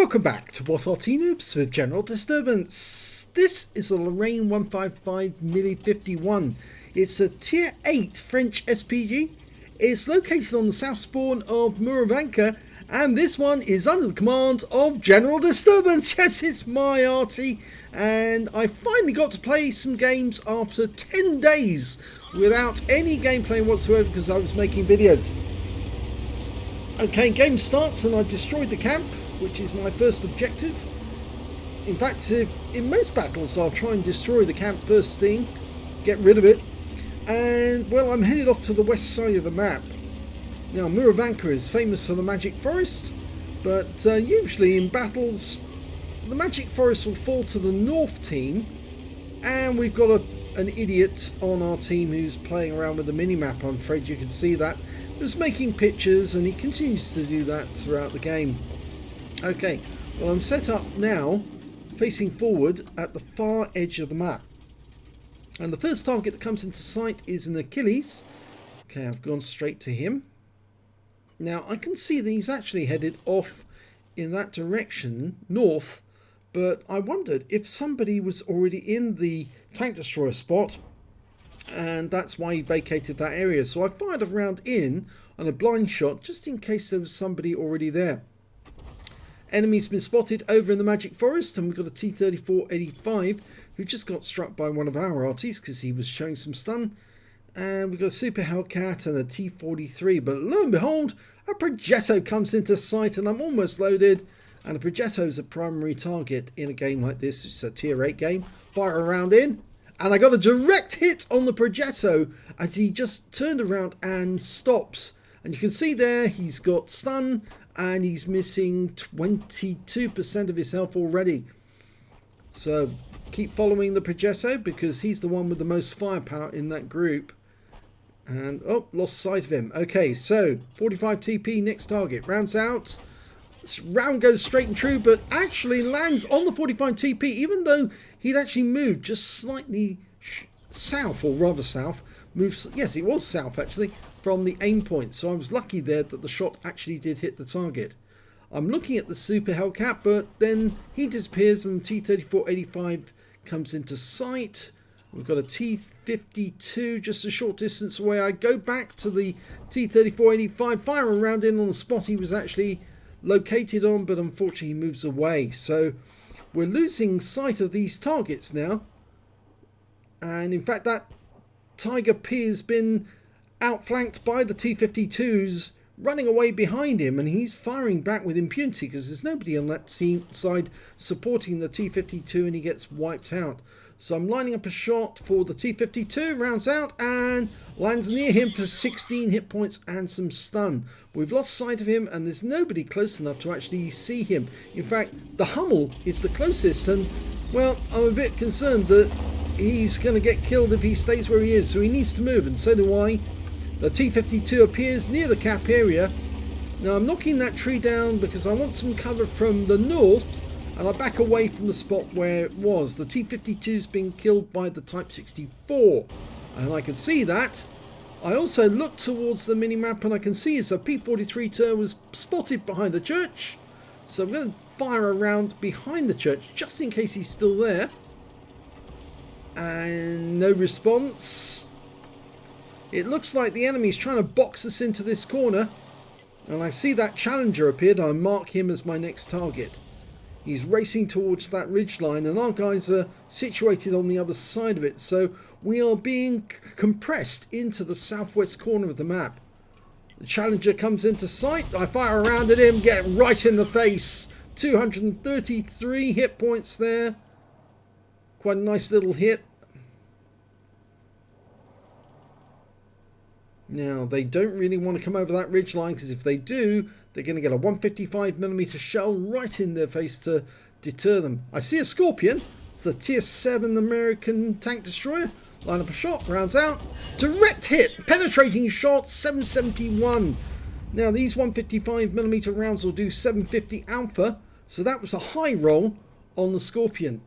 Welcome back to What Arty Noobs with General Disturbance. This is a Lorraine 155 Milli 51. It's a Tier 8 French SPG. It's located on the south spawn of Murovanka, and this one is under the command of General Disturbance. Yes, it's my Arty, and I finally got to play some games after 10 days without any gameplay whatsoever because I was making videos. Okay, game starts and I've destroyed the camp, which is my first objective. In fact, in most battles I'll try and destroy the camp first thing, get rid of it, and well, I'm headed off to the west side of the map. Now, Murovanka is famous for the Magic Forest, but usually in battles the Magic Forest will fall to the north team, and we've got an idiot on our team who's playing around with the minimap. I'm afraid you can see that. Just making pictures, and he continues to do that throughout the game. Okay, well, I'm set up now facing forward at the far edge of the map, and the first target that comes into sight is an Achilles. Okay, I've gone straight to him. Now I can see that he's actually headed off in that direction, north, but I wondered if somebody was already in the tank destroyer spot, and that's why he vacated that area. So I fired a round in on a blind shot just in case there was somebody already there. Enemy's been spotted over in the Magic Forest, and we've got a T-34-85 who just got struck by one of our Arties because he was showing some stun. And we've got a Super Hellcat and a T-43, but lo and behold, a Progetto comes into sight, and I'm almost loaded. And a Progetto is a primary target in a game like this. It's a Tier 8 game. Fire a round in, and I got a direct hit on the Progetto as he just turned around and stops. And you can see there he's got stun, and he's missing 22% of his health already. So keep following the Progetto because he's the one with the most firepower in that group. And oh, lost sight of him. Okay, so 45 TP, next target. Rounds out. This round goes straight and true, but actually lands on the 45 TP, even though he'd actually moved just slightly south, or rather south. Yes, it was south actually, from the aim point. So I was lucky there that the shot actually did hit the target. I'm looking at the Super Hellcat, but then he disappears and the T-34-85 comes into sight. We've got a T-52 just a short distance away. I go back to the T-34-85, fire a round in on the spot he was actually located on, but unfortunately he moves away. So we're losing sight of these targets now. And in fact, that Tiger P has been outflanked by the T-52s running away behind him, and he's firing back with impunity because there's nobody on that team side supporting the T-52, and he gets wiped out. So I'm lining up a shot for the T-52, rounds out and lands near him for 16 hit points and some stun. We've lost sight of him, and there's nobody close enough to actually see him. In fact, the Hummel is the closest, and well, I'm a bit concerned that he's going to get killed if he stays where he is, so he needs to move, and so do I. The T-52 appears near the cap area. Now I'm knocking that tree down because I want some cover from the north, and I back away from the spot where it was. The T-52's been killed by the Type 64, and I can see that. I also look towards the minimap, and I can see as a P-43 turret was spotted behind the church, so I'm going to fire a round behind the church just in case he's still there. And no response. It looks like the enemy's trying to box us into this corner, and I see that Challenger appeared. I mark him as my next target. He's racing towards that ridgeline, and our guys are situated on the other side of it, so we are being compressed into the southwest corner of the map. The Challenger comes into sight. I fire around at him, get right in the face. 233 hit points there. Quite a nice little hit. Now, they don't really want to come over that ridgeline, because if they do, they're going to get a 155mm shell right in their face to deter them. I see a Scorpion. It's the Tier 7 American tank destroyer. Line up a shot, rounds out. Direct hit, penetrating shot, 771. Now, these 155mm rounds will do 750 alpha, so that was a high roll on the Scorpion.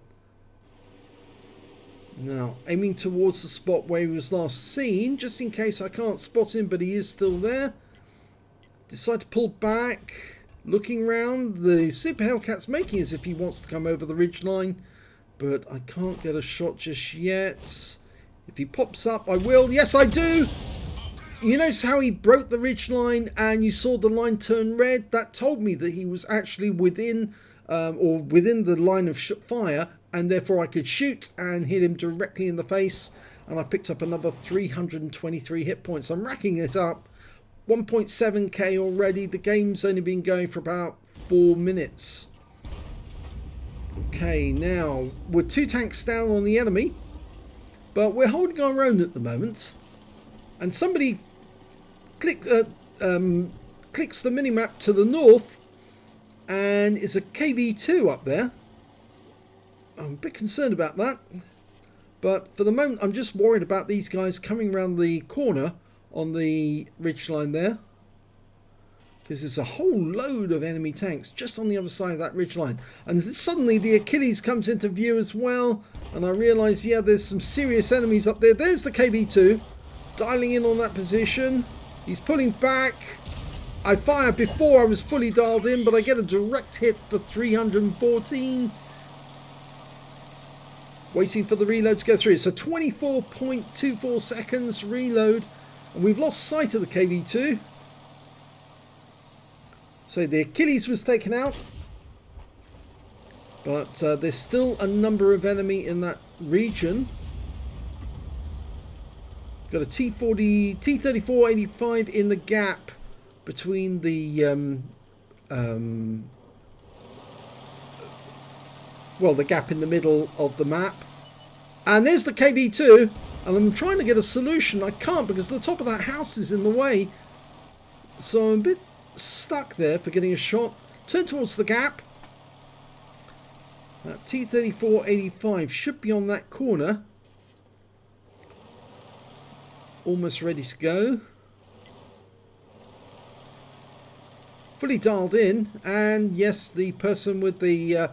Now, aiming towards the spot where he was last seen, just in case I can't spot him, but he is still there. Decide to pull back. Looking round, the Super Hellcat's making as if he wants to come over the ridgeline, but I can't get a shot just yet. If he pops up, I will. Yes, I do! You notice how he broke the ridgeline and you saw the line turn red? That told me that he was actually within the line of fire, and therefore I could shoot and hit him directly in the face, and I picked up another 323 hit points. I'm racking it up. 1.7k already. The game's only been going for about 4 minutes. Okay, now we're 2 tanks down on the enemy, but we're holding our own at the moment. And somebody clicks the minimap to the north, and it's a KV2 up there. I'm a bit concerned about that, but for the moment I'm just worried about these guys coming around the corner on the ridgeline there, because there's a whole load of enemy tanks just on the other side of that ridgeline. And suddenly the Achilles comes into view as well, and I realise, yeah, there's some serious enemies up there. There's the KV2 dialing in on that position. He's pulling back. I fired before I was fully dialed in, but I get a direct hit for 314. Waiting for the reload to go through. So 24.24 seconds reload, and we've lost sight of the KV2. So the Achilles was taken out, but there's still a number of enemy in that region. Got a T3485 in the gap between the well, the gap in the middle of the map. And there's the KV2, and I'm trying to get a solution. I can't, because the top of that house is in the way. So I'm a bit stuck there for getting a shot. Turn towards the gap. That T3485 should be on that corner. Almost ready to go. Fully dialed in, and yes, the person with the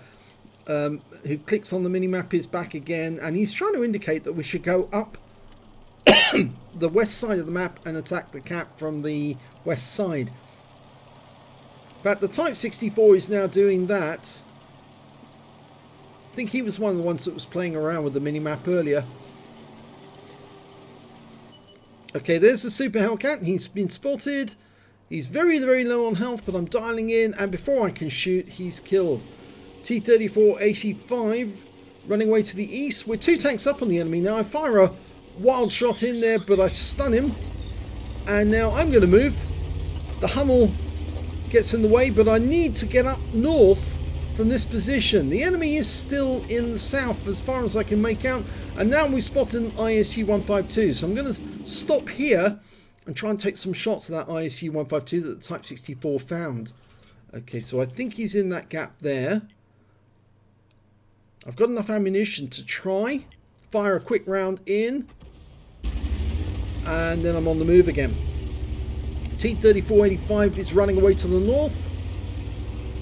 who clicks on the minimap is back again, and he's trying to indicate that we should go up the west side of the map and attack the cap from the west side. In fact, the Type 64 is now doing that. I think he was one of the ones that was playing around with the minimap earlier. Okay, there's the Super Hellcat. He's been spotted. He's very, very low on health, but I'm dialing in, and before I can shoot, he's killed. T3485 running away to the east. We're 2 tanks up on the enemy now. I fire a wild shot in there, but I stun him. And now I'm going to move. The Hummel gets in the way, but I need to get up north from this position. The enemy is still in the south as far as I can make out. And now we've spotted an ISU 152. So I'm going to stop here and try and take some shots at that ISU 152 that the Type 64 found. Okay, so I think he's in that gap there. I've got enough ammunition to try. Fire a quick round in. And then I'm on the move again. T3485 is running away to the north.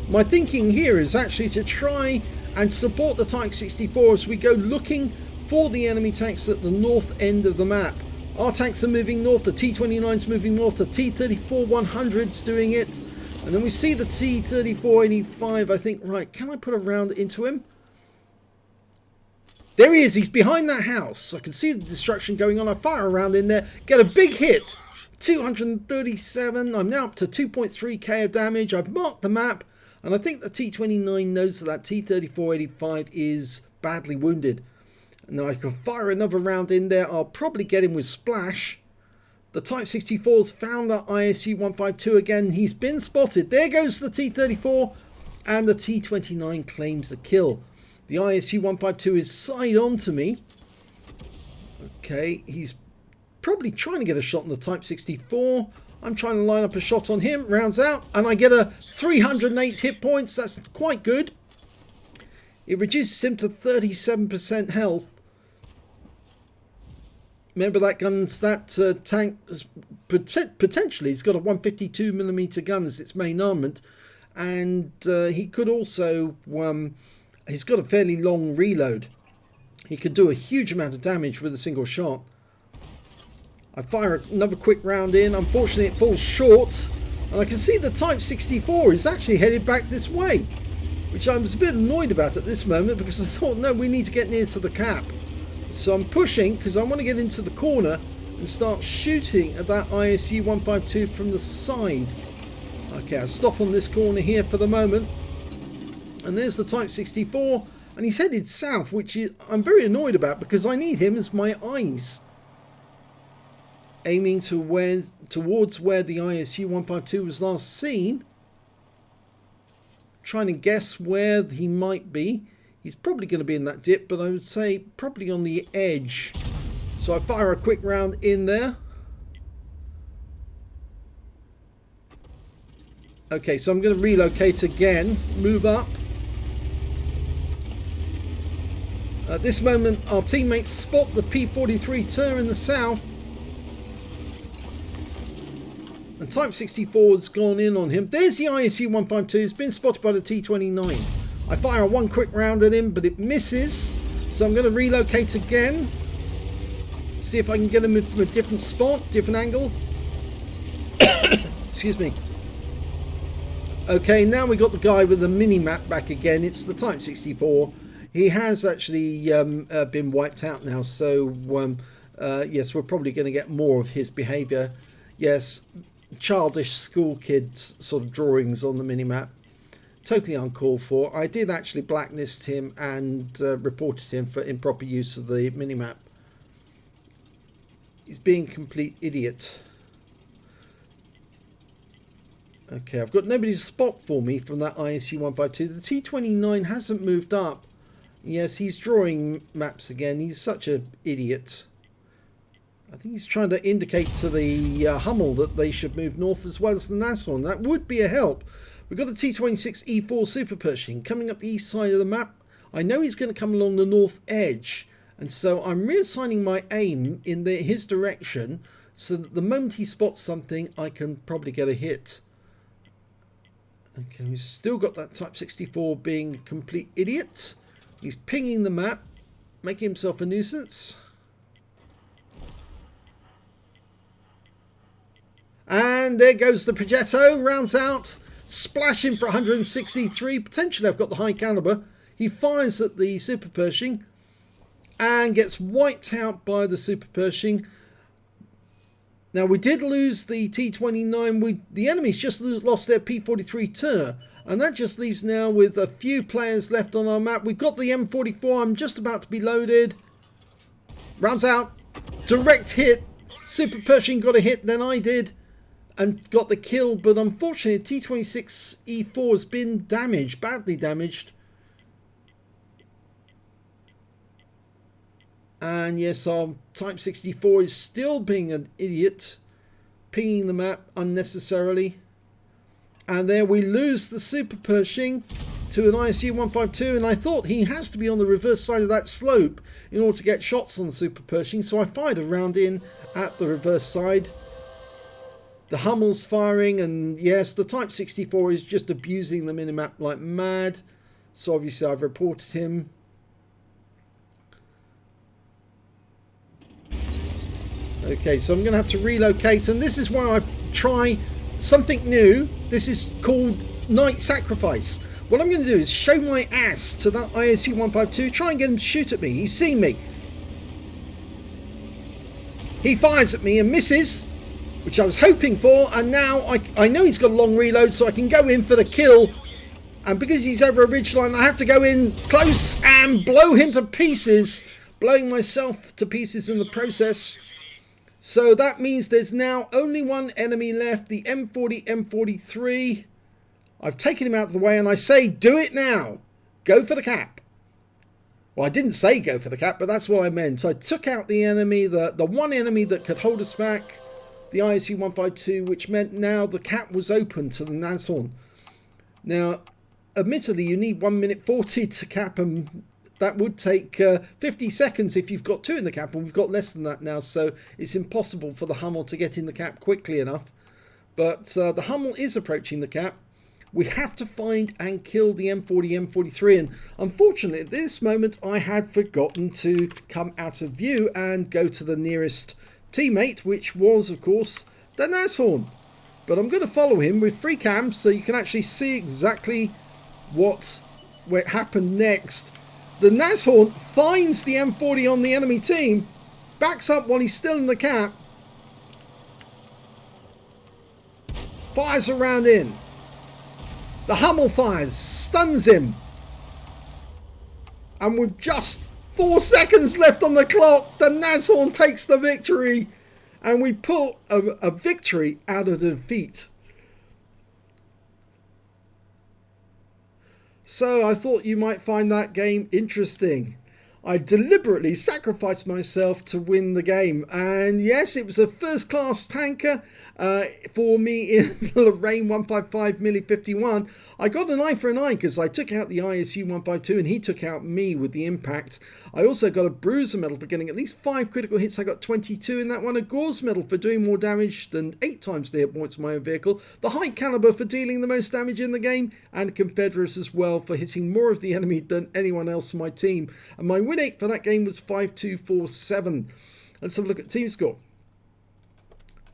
My thinking here is actually to try and support the Type 64 as we go looking for the enemy tanks at the north end of the map. Our tanks are moving north, the T29's moving north, the T34-100's doing it. And then we see the T3485, I think, right, can I put a round into him? There he is, he's behind that house. I can see the destruction going on. I fire a round in there, get a big hit. 237, I'm now up to 2.3k of damage. I've marked the map, and I think the T29 knows that T3485 is badly wounded. Now I can fire another round in there. I'll probably get him with splash. The Type 64's found that ISU 152 again. He's been spotted. There goes the T34, and the T29 claims the kill. The ISU 152 is side on to me. Okay, he's probably trying to get a shot on the Type 64. I'm trying to line up a shot on him. Rounds out, and I get a 308 hit points. That's quite good. It reduces him to 37% health. Remember that tank has potentially, it's got a 152mm gun as its main armament, and he could also, he's got a fairly long reload. He could do a huge amount of damage with a single shot. I fire another quick round in. Unfortunately, it falls short. And I can see the Type 64 is actually headed back this way, which I was a bit annoyed about at this moment, because I thought, no, we need to get near to the cap. So I'm pushing because I want to get into the corner and start shooting at that ISU 152 from the side. Okay, I'll stop on this corner here for the moment. And there's the Type 64, and he's headed south, which I'm very annoyed about, because I need him as my eyes. Aiming towards where the ISU 152 was last seen. Trying to guess where he might be. He's probably going to be in that dip, but I would say probably on the edge. So I fire a quick round in there. Okay, so I'm going to relocate again, move up. At this moment, our teammates spot the P43 Tur in the south. The Type 64 has gone in on him. There's the ISU 152. It's been spotted by the T29. I fire one quick round at him, but it misses. So I'm going to relocate again. See if I can get him from a different spot, different angle. Excuse me. Okay, now we got the guy with the mini-map back again. It's the Type 64. He has actually been wiped out now, so yes, we're probably going to get more of his behaviour. Yes, childish school kids sort of drawings on the mini-map. Totally uncalled for. I did actually blacklist him and reported him for improper use of the mini-map. He's being a complete idiot. Okay, I've got nobody to spot for me from that ISU 152. The T29 hasn't moved up. Yes, he's drawing maps again. He's such an idiot. I think he's trying to indicate to the Hummel that they should move north as well as the Nassau. That would be a help. We've got the T26E4 Super Pershing coming up the east side of the map. I know he's going to come along the north edge. And so I'm reassigning my aim in his direction, so that the moment he spots something, I can probably get a hit. Okay, we've still got that Type 64 being a complete idiot. He's pinging the map, making himself a nuisance. And there goes the Progetto, rounds out, splashing for 163. Potentially I've got the high caliber. He fires at the Super Pershing and gets wiped out by the Super Pershing. Now we did lose the T29. The enemies just lost their P43 Tur. And that just leaves now with a few players left on our map. We've got the M44. I'm just about to be loaded. Rounds out. Direct hit. Super Pershing got a hit, then I did. And got the kill. But unfortunately, T26E4 has been damaged. Badly damaged. And yes, our Type 64 is still being an idiot. Pinging the map unnecessarily. And there we lose the Super Pershing to an ISU 152. And I thought he has to be on the reverse side of that slope in order to get shots on the Super Pershing. So I fired a round in at the reverse side. The Hummel's firing. And yes, the Type 64 is just abusing the minimap like mad. So obviously I've reported him. Okay, so I'm going to have to relocate. And this is where I try something new. This is called Night Sacrifice. What I'm going to do is show my ass to that ISU 152. Try and get him to shoot at me. He's seen me. He fires at me and misses, which I was hoping for. And now I know he's got a long reload, so I can go in for the kill. And because he's over a ridgeline, I have to go in close and blow him to pieces. Blowing myself to pieces in the process. So that means there's now only one enemy left, the M40 M43. I've taken him out of the way and I say, do it now. Go for the cap. Well, I didn't say go for the cap, but that's what I meant. I took out the enemy, the one enemy that could hold us back, the ISU 152, which meant now the cap was open to the Nassau. Now, admittedly, you need 1 minute 40 to cap him. That would take 50 seconds if you've got two in the cap, and we've got less than that now, so it's impossible for the Hummel to get in the cap quickly enough. But the Hummel is approaching the cap. We have to find and kill the M40, M43, and unfortunately at this moment I had forgotten to come out of view and go to the nearest teammate, which was of course the Nashorn. But I'm going to follow him with 3 cams so you can actually see exactly what happened next. The Nashorn finds the M40 on the enemy team, backs up while he's still in the cap, fires a round in. The Hummel fires, stuns him. And with just 4 seconds left on the clock, the Nashorn takes the victory. And we pull a victory out of the defeat. So I thought you might find that game interesting. I deliberately sacrificed myself to win the game. And yes, it was a first class tanker for me in the Lorraine 155 Milli 51. I got an eye for an eye because I took out the ISU 152 and he took out me with the impact. I also got a bruiser medal for getting at least 5 critical hits. I got 22 in that one. A Gore's medal for doing more damage than 8 times the hit points of my own vehicle. The high caliber for dealing the most damage in the game. And Confederate as well for hitting more of the enemy than anyone else on my team. And my win rate for that game was 5247. Let's have a look at team score.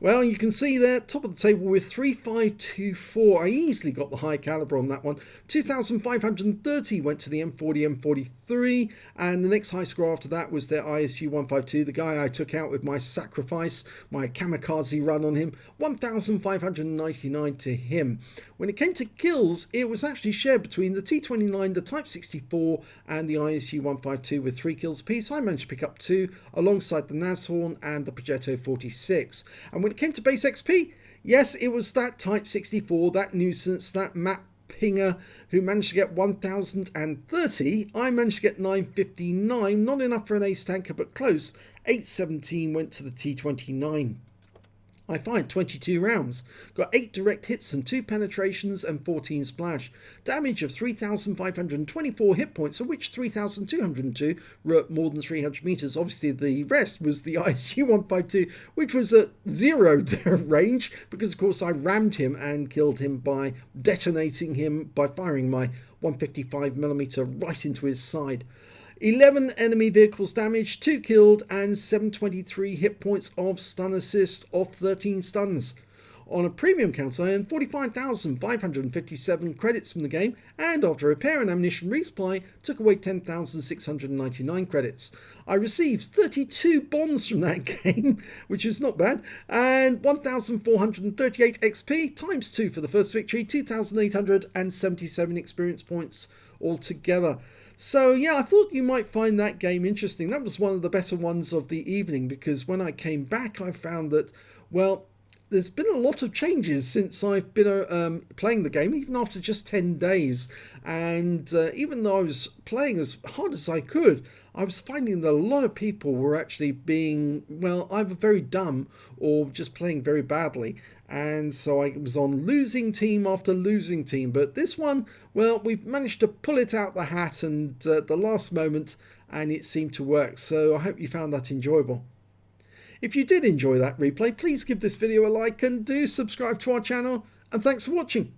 Well, you can see there, top of the table with 3524. I easily got the high caliber on that one. 2,530 went to the M40, M43. And the next high score after that was their ISU 152, the guy I took out with my sacrifice, my kamikaze run on him. 1,599 to him. When it came to kills, it was actually shared between the T29, the Type 64, and the ISU 152 with 3 kills apiece. I managed to pick up 2 alongside the Nashorn and the Progetto 46. And when it came to base XP, yes, it was that Type 64, that nuisance, that map pinger who managed to get 1,030. I managed to get 959, not enough for an ace tanker, but close. 817 went to the T29. I fired 22 rounds, got 8 direct hits and 2 penetrations and 14 splash. Damage of 3,524 hit points, of which 3,202 were at more than 300 meters. Obviously the rest was the ISU 152, which was at 0 range, because of course I rammed him and killed him by detonating him by firing my 155mm right into his side. 11 enemy vehicles damaged, 2 killed, and 723 hit points of stun assist off 13 stuns. On a premium count, I earned 45,557 credits from the game, and after repair and ammunition resupply, took away 10,699 credits. I received 32 bonds from that game, which is not bad, and 1,438 XP times 2 for the first victory, 2,877 experience points altogether. So yeah, I thought you might find that game interesting. That was one of the better ones of the evening, because when I came back I found that, well, there's been a lot of changes since I've been playing the game, even after just 10 days. And even though I was playing as hard as I could, I was finding that a lot of people were actually being, well, either very dumb or just playing very badly. And so I was on losing team after losing team. But this one, well, we've managed to pull it out the hat and at the last moment, and it seemed to work. So I hope you found that enjoyable. If you did enjoy that replay, please give this video a like and do subscribe to our channel. And thanks for watching.